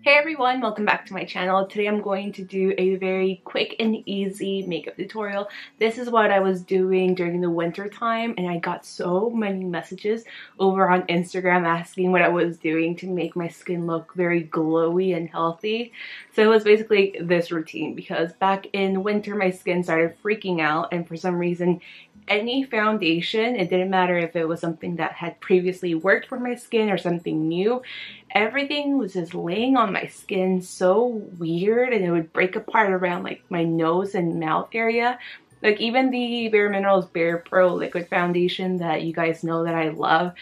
Hey everyone, welcome back to my channel. Today I'm going to do a very quick and easy makeup tutorial. This is what I was doing during the winter time, and I got so many messages over on Instagram asking what I was doing to make my skin look very glowy and healthy. So it was basically this routine because back in winter my skin started freaking out, and for some reason any foundation, it didn't matter if it was something that had previously worked for my skin or something new, everything was just laying on my skin so weird, and it would break apart around like my nose and mouth area. Like even the Bare Minerals Bare Pro liquid foundation that you guys know that I love,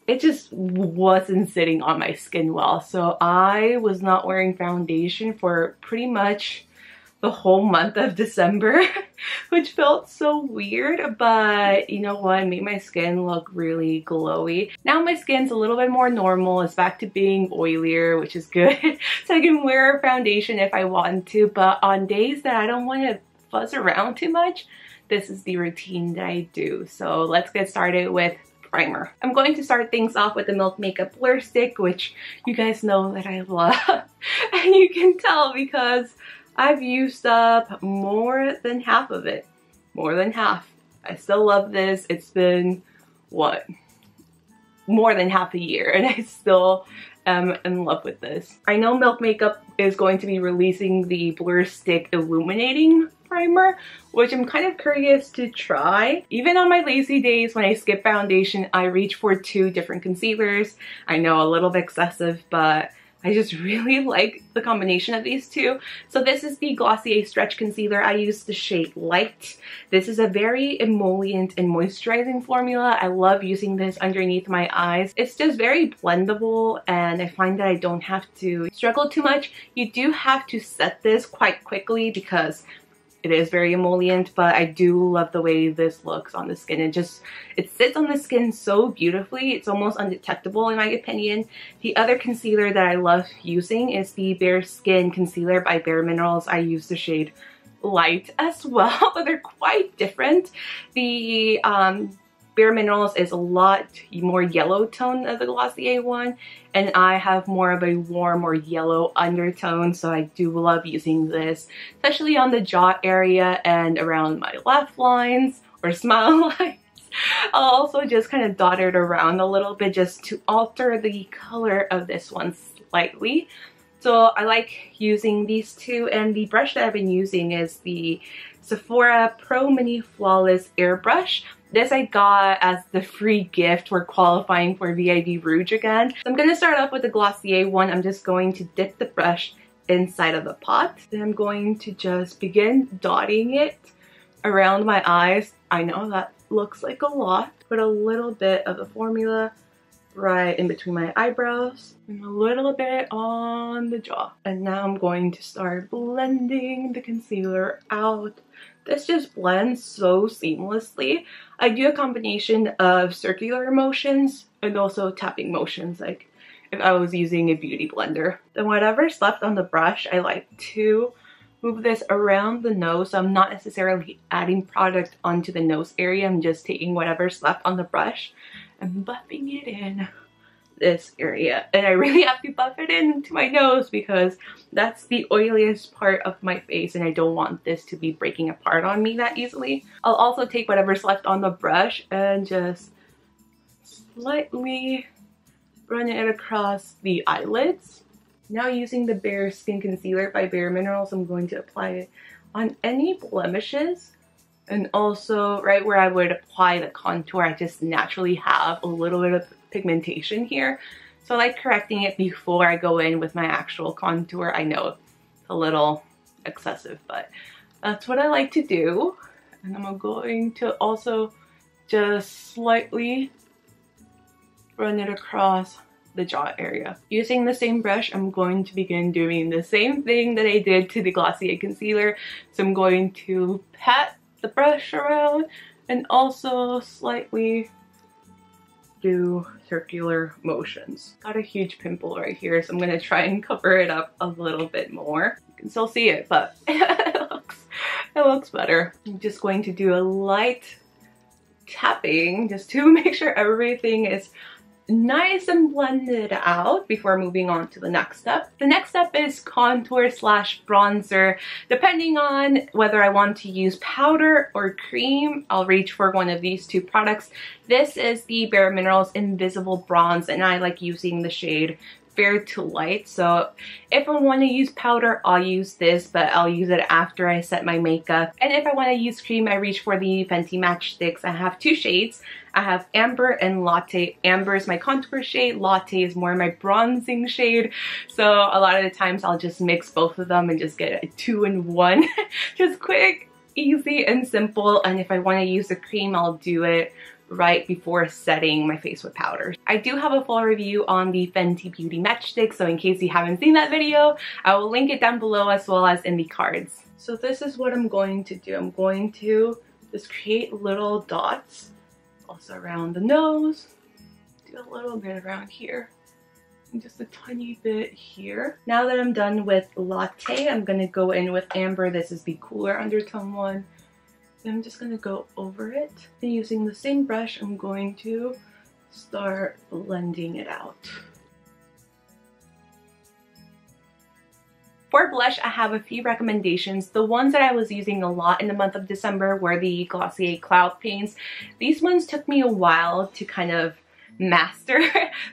it just wasn't sitting on my skin well. So I was not wearing foundation for pretty much the whole month of December, which felt so weird, but you know what, it made my skin look really glowy. Now my skin's a little bit more normal, it's back to being oilier, which is good. So I can wear foundation if I want to, but on days that I don't want to fuzz around too much, this is the routine that I do. So let's get started with primer. I'm going to start things off with the Milk Makeup Blur Stick, which you guys know that I love. And you can tell because I've used up more than half of it. More than half. I still love this. It's been, what? More than half a year, and I still am in love with this. I know Milk Makeup is going to be releasing the Blur Stick Illuminating primer, which I'm kind of curious to try. Even on my lazy days when I skip foundation, I reach for 2 different concealers. I know, a little bit excessive, but I just really like the combination of these two. So this is the Glossier Stretch Concealer. I use the shade Light. This is a very emollient and moisturizing formula. I love using this underneath my eyes. It's just very blendable, and I find that I don't have to struggle too much. You do have to set this quite quickly because it is very emollient, but I do love the way this looks on the skin. It sits on the skin so beautifully. It's almost undetectable in my opinion. The other concealer that I love using is the Bare Skin Concealer by Bare Minerals. I use the shade Light as well, but they're quite different. The Bare Minerals is a lot more yellow tone of the Glossier one, and I have more of a warm or yellow undertone, so I do love using this, especially on the jaw area and around my laugh lines or smile lines. I'll also just kind of dot it around a little bit just to alter the color of this one slightly. So I like using these two, and the brush that I've been using is the Sephora Pro Mini Flawless Airbrush. This I got as the free gift for qualifying for VIV Rouge again. So I'm going to start off with the Glossier one. I'm just going to dip the brush inside of the pot. Then I'm going to just begin dotting it around my eyes. I know that looks like a lot. Put a little bit of the formula right in between my eyebrows and a little bit on the jaw. And now I'm going to start blending the concealer out. This just blends so seamlessly. I do a combination of circular motions and also tapping motions, like if I was using a beauty blender. Then whatever's left on the brush, I like to move this around the nose. So I'm not necessarily adding product onto the nose area. I'm just taking whatever's left on the brush and buffing it in this area. And I really have to buff it into my nose because that's the oiliest part of my face, and I don't want this to be breaking apart on me that easily. I'll also take whatever's left on the brush and just slightly run it across the eyelids. Now using the Bare Skin Concealer by Bare Minerals, I'm going to apply it on any blemishes, and also right where I would apply the contour. I just naturally have a little bit of pigmentation here, so I like correcting it before I go in with my actual contour. I know it's a little excessive, but that's what I like to do. And I'm going to also just slightly run it across the jaw area. Using the same brush, I'm going to begin doing the same thing that I did to the Glossier concealer. So I'm going to pat the brush around and also slightly do circular motions. Got a huge pimple right here, so I'm gonna try and cover it up a little bit more. You can still see it, but it looks better. I'm just going to do a light tapping just to make sure everything is nice and blended out before moving on to the next step. The next step is contour slash bronzer. Depending on whether I want to use powder or cream, I'll reach for one of these two products. This is the Bare Minerals Invisible Bronze, and I like using the shade Fair to Light. So if I want to use powder, I'll use this, but I'll use it after I set my makeup. And if I want to use cream, I reach for the Fenty Matchsticks. I have two shades. I have Amber and Latte. Amber is my contour shade, Latte is more my bronzing shade. So a lot of the times I'll just mix both of them and just get a 2-in-1. Just quick, easy, and simple. And if I want to use the cream, I'll do it right before setting my face with powder. I do have a full review on the Fenty Beauty Matchstick, so in case you haven't seen that video, I will link it down below as well as in the cards. So this is what I'm going to do. I'm going to just create little dots also around the nose, do a little bit around here, and just a tiny bit here. Now that I'm done with Latte, I'm gonna go in with Amber. This is the cooler undertone one. I'm just gonna go over it, and using the same brush, I'm going to start blending it out. For blush, I have a few recommendations. The ones that I was using a lot in the month of December were the Glossier Cloud Paints. These ones took me a while to kind of master.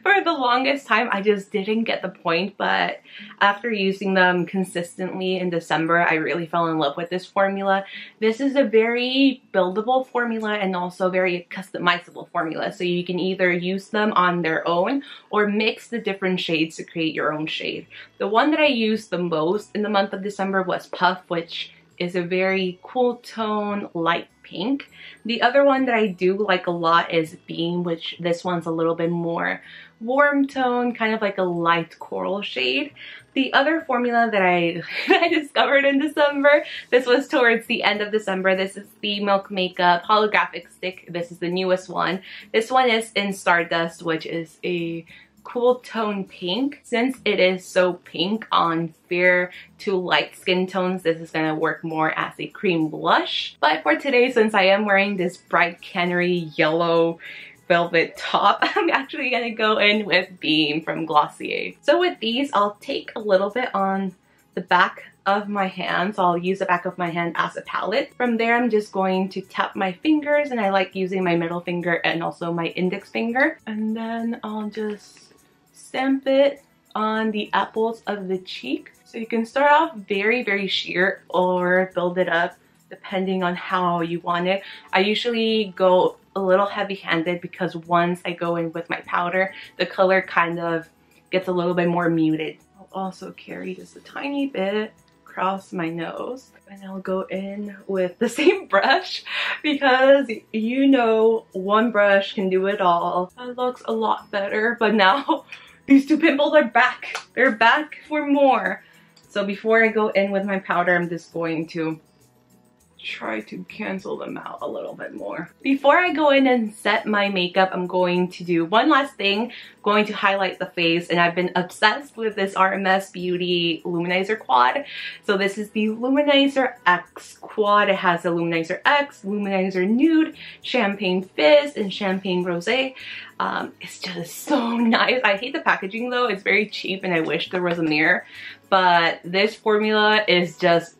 For the longest time, I just didn't get the point, but after using them consistently in December, I really fell in love with this formula. This is a very buildable formula and also very customizable formula, so you can either use them on their own or mix the different shades to create your own shade. The one that I used the most in the month of December was Puff, which is a very cool tone, light pink. The other one that I do like a lot is Beam, which this one's a little bit more warm tone, kind of like a light coral shade. The other formula that I discovered in December, this was towards the end of December, this is the Milk Makeup Holographic Stick. This is the newest one. This one is in Stardust, which is a cool tone pink. Since it is so pink on fair to light skin tones, this is gonna work more as a cream blush. But for today, since I am wearing this bright canary yellow velvet top, I'm actually gonna go in with Beam from Glossier. So with these, I'll take a little bit on the back of my hand. So I'll use the back of my hand as a palette. From there, I'm just going to tap my fingers, and I like using my middle finger and also my index finger. And then I'll just stamp it on the apples of the cheek. So you can start off very, very sheer or build it up depending on how you want it. I usually go a little heavy-handed because once I go in with my powder, the color kind of gets a little bit more muted. I'll also carry just a tiny bit across my nose, and I'll go in with the same brush because you know one brush can do it all. That looks a lot better, but now these two pimples are back. They're back for more. So before I go in with my powder, I'm just going to try to cancel them out a little bit more. Before I go in and set my makeup, I'm going to do one last thing. I'm going to highlight the face, and I've been obsessed with this RMS Beauty Luminizer Quad. So this is the Luminizer X Quad. It has the Luminizer X, Luminizer Nude, Champagne Fizz, and Champagne Rosé. It's just so nice. I hate the packaging though. It's very cheap and I wish there was a mirror. But this formula is just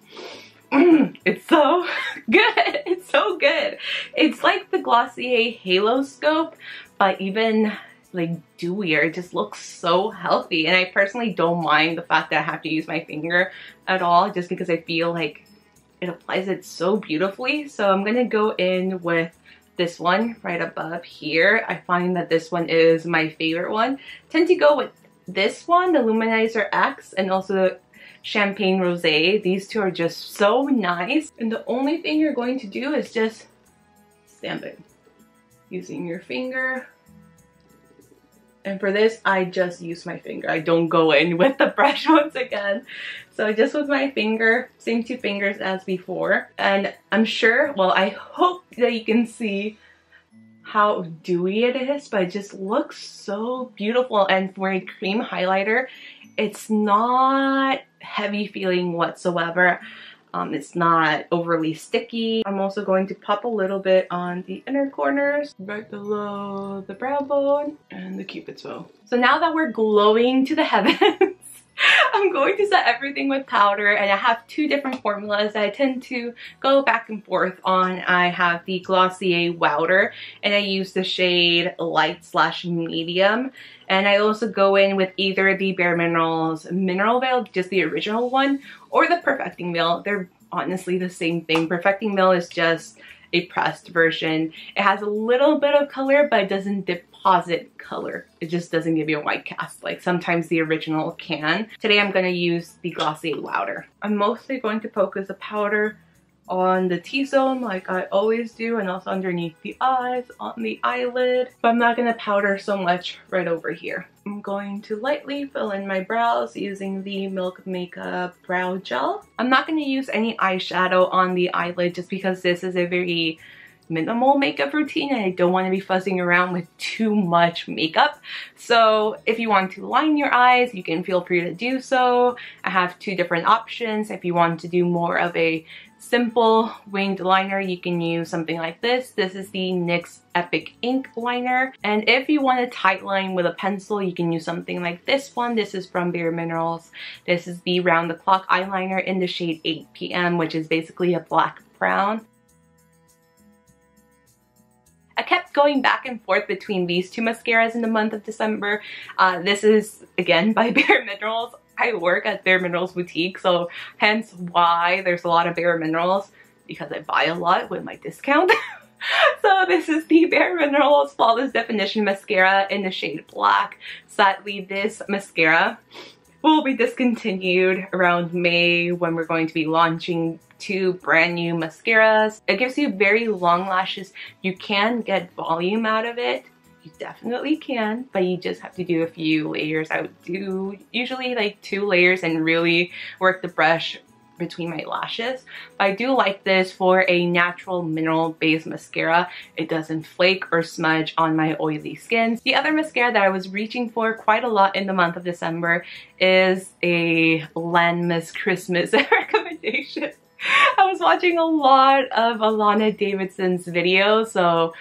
it's so good. It's so good. It's like the Glossier Halo Scope, but even like dewier. It just looks so healthy, and I personally don't mind the fact that I have to use my finger at all, just because I feel like it applies it so beautifully. So I'm gonna go in with this one right above here. I find that this one is my favorite one. I tend to go with this one, the Luminizer X, and also the Champagne Rosé. These two are just so nice, and the only thing you're going to do is just stamp it using your finger. And for this, I just use my finger. I don't go in with the brush once again. So just with my finger, same two fingers as before. And I'm sure, well, I hope that you can see how dewy it is, but it just looks so beautiful. And for a cream highlighter, it's not heavy feeling whatsoever. It's not overly sticky. I'm also going to pop a little bit on the inner corners, right below the brow bone and the cupid's bow. So now that we're glowing to the heavens, I'm going to set everything with powder, and I have two different formulas that I tend to go back and forth on. I have the Glossier Wowder, and I use the shade light/medium. And I also go in with either the Bare Minerals Mineral Veil, just the original one, or the Perfecting Veil. They're honestly the same thing. Perfecting Veil is just a pressed version. It has a little bit of color, but it doesn't deposit color. It just doesn't give you a white cast like sometimes the original can. Today I'm going to use the Glossier Wowder. I'm mostly going to focus the powder on the T-zone like I always do, and also underneath the eyes, on the eyelid, but I'm not going to powder so much right over here. I'm going to lightly fill in my brows using the Milk Makeup Brow Gel. I'm not going to use any eyeshadow on the eyelid just because this is a very minimal makeup routine and I don't want to be fuzzing around with too much makeup. So if you want to line your eyes, you can feel free to do so. I have two different options. If you want to do more of a simple winged liner, you can use something like this. This is the NYX Epic Ink Liner. And if you want a tight line with a pencil, you can use something like this one. This is from Bare Minerals. This is the Round the Clock eyeliner in the shade 8 PM, which is basically a black brown. I kept going back and forth between these two mascaras in the month of December. This is, again, by Bare Minerals. I work at Bare Minerals Boutique, so hence why there's a lot of Bare Minerals, because I buy a lot with my discount. So this is the Bare Minerals Flawless Definition Mascara in the shade black. Sadly, this mascara will be discontinued around May when we're going to be launching two brand new mascaras. It gives you very long lashes. You can get volume out of it. You definitely can, but you just have to do a few layers. I would do usually like 2 layers and really work the brush between my lashes. But I do like this for a natural mineral based mascara. It doesn't flake or smudge on my oily skin. The other mascara that I was reaching for quite a lot in the month of December is a Landmas Christmas recommendation. I was watching a lot of Alana Davidson's videos, so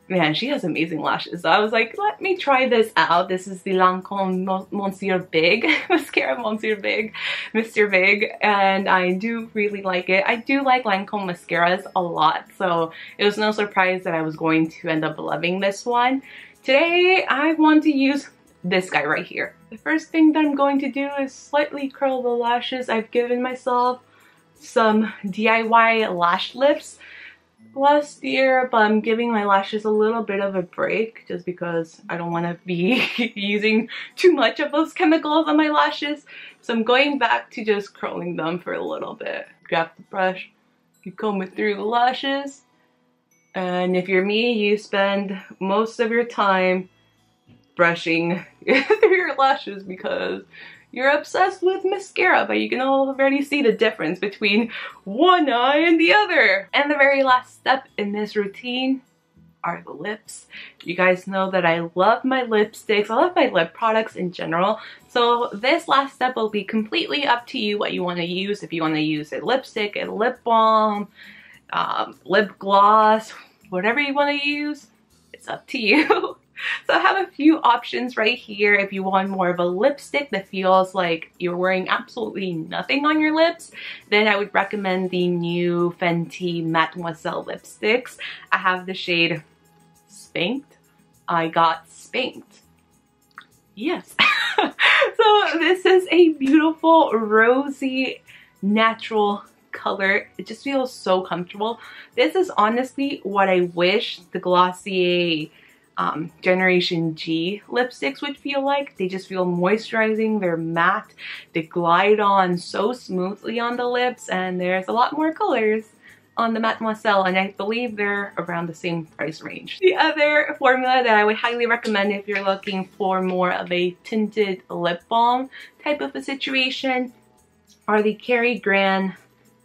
man, she has amazing lashes. So I was like, let me try this out. This is the Lancome Monsieur Big mascara, Monsieur Big, Mr. Big, and I do really like it. I do like Lancome mascaras a lot, so it was no surprise that I was going to end up loving this one. Today, I want to use this guy right here. The first thing that I'm going to do is slightly curl the lashes. I've given myself some DIY lash lifts last year, but I'm giving my lashes a little bit of a break just because I don't want to be using too much of those chemicals on my lashes. So I'm going back to just curling them for a little bit. Grab the brush, you comb it through the lashes, and if you're me, you spend most of your time brushing through your lashes because you're obsessed with mascara, but you can already see the difference between one eye and the other. And the very last step in this routine are the lips. You guys know that I love my lipsticks. I love my lip products in general. So this last step will be completely up to you what you want to use. If you want to use a lipstick, a lip balm, lip gloss, whatever you want to use, it's up to you. So I have a few options right here. If you want more of a lipstick that feels like you're wearing absolutely nothing on your lips, then I would recommend the new Fenty Mademoiselle lipsticks. I have the shade Spanked. I got spanked. Yes. So this is a beautiful rosy natural color. It just feels so comfortable. This is honestly what I wish the Glossier Generation G lipsticks would feel like. They just feel moisturizing, they're matte, they glide on so smoothly on the lips, and there's a lot more colors on the Mademoiselle, and I believe they're around the same price range. The other formula that I would highly recommend if you're looking for more of a tinted lip balm type of a situation are the Gran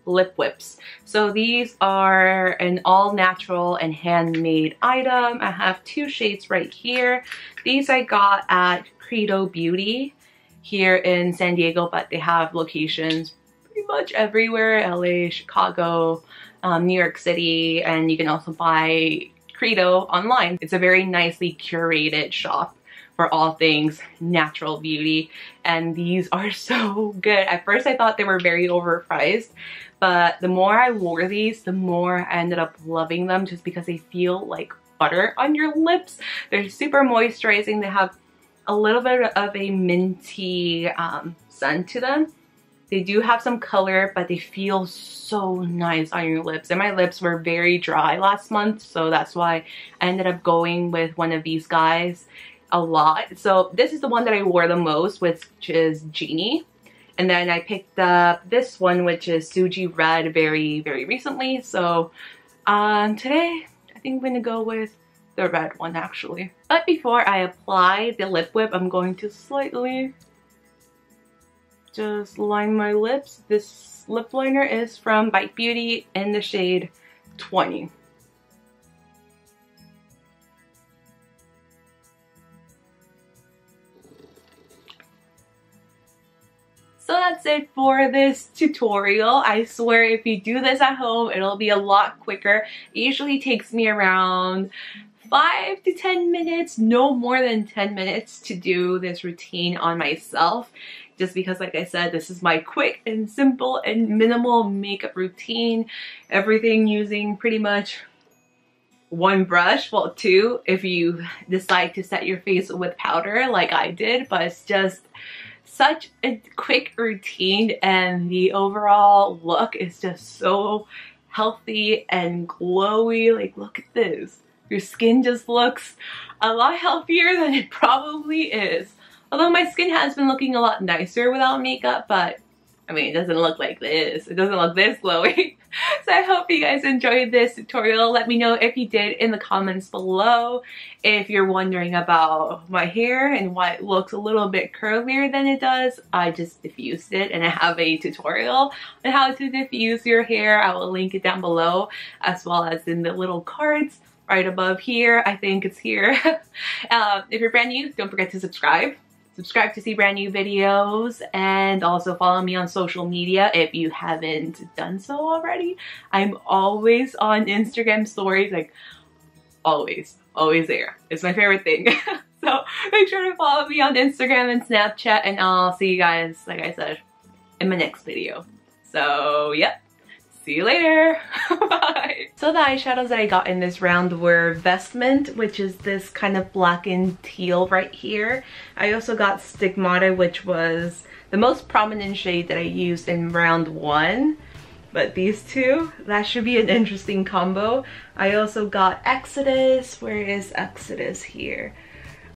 lip whips. So these are an all-natural and handmade item. I have 2 shades right here. These I got at Credo Beauty here in San Diego, but they have locations pretty much everywhere. LA, Chicago, New York City, and you can also buy Credo online. It's a very nicely curated shop for all things natural beauty, and these are so good. At first I thought they were very overpriced, but the more I wore these, the more I ended up loving them just because they feel like butter on your lips. They're super moisturizing. They have a little bit of a minty scent to them. They do have some color, but they feel so nice on your lips. And my lips were very dry last month, so that's why I ended up going with one of these guys a lot. So this is the one that I wore the most, which is Genie. And then I picked up this one, which is Suji Red, very recently. So today I think I'm gonna go with the red one actually. But before I apply the lip whip, I'm going to slightly just line my lips. This lip liner is from Bite Beauty in the shade 20. So that's it for this tutorial. I swear if you do this at home, it'll be a lot quicker. It usually takes me around 5 to 10 minutes, no more than 10 minutes to do this routine on myself. Just because, like I said, this is my quick and simple and minimal makeup routine. Everything using pretty much one brush, well two if you decide to set your face with powder like I did, but it's just such a quick routine and the overall look is just so healthy and glowy. Like, look at this. Your skin just looks a lot healthier than it probably is. Although my skin has been looking a lot nicer without makeup, but I mean, it doesn't look like this. It doesn't look this glowy. So I hope you guys enjoyed this tutorial. Let me know if you did in the comments below. If you're wondering about my hair and why it looks a little bit curlier than it does, I just diffused it and I have a tutorial on how to diffuse your hair. I will link it down below as well as in the little cards right above here. I think it's here. If you're brand new, don't forget to subscribe. Subscribe to see brand new videos and also follow me on social media if you haven't done so already. I'm always on Instagram stories, like always there. It's my favorite thing. So make sure to follow me on Instagram and Snapchat, and I'll see you guys, like I said, in my next video. So yep. See you later. Bye. So the eyeshadows that I got in this round were Vestment, which is this kind of black and teal right here. I also got Stigmata, which was the most prominent shade that I used in round one. But these two, that should be an interesting combo. I also got Exodus. Where is Exodus here?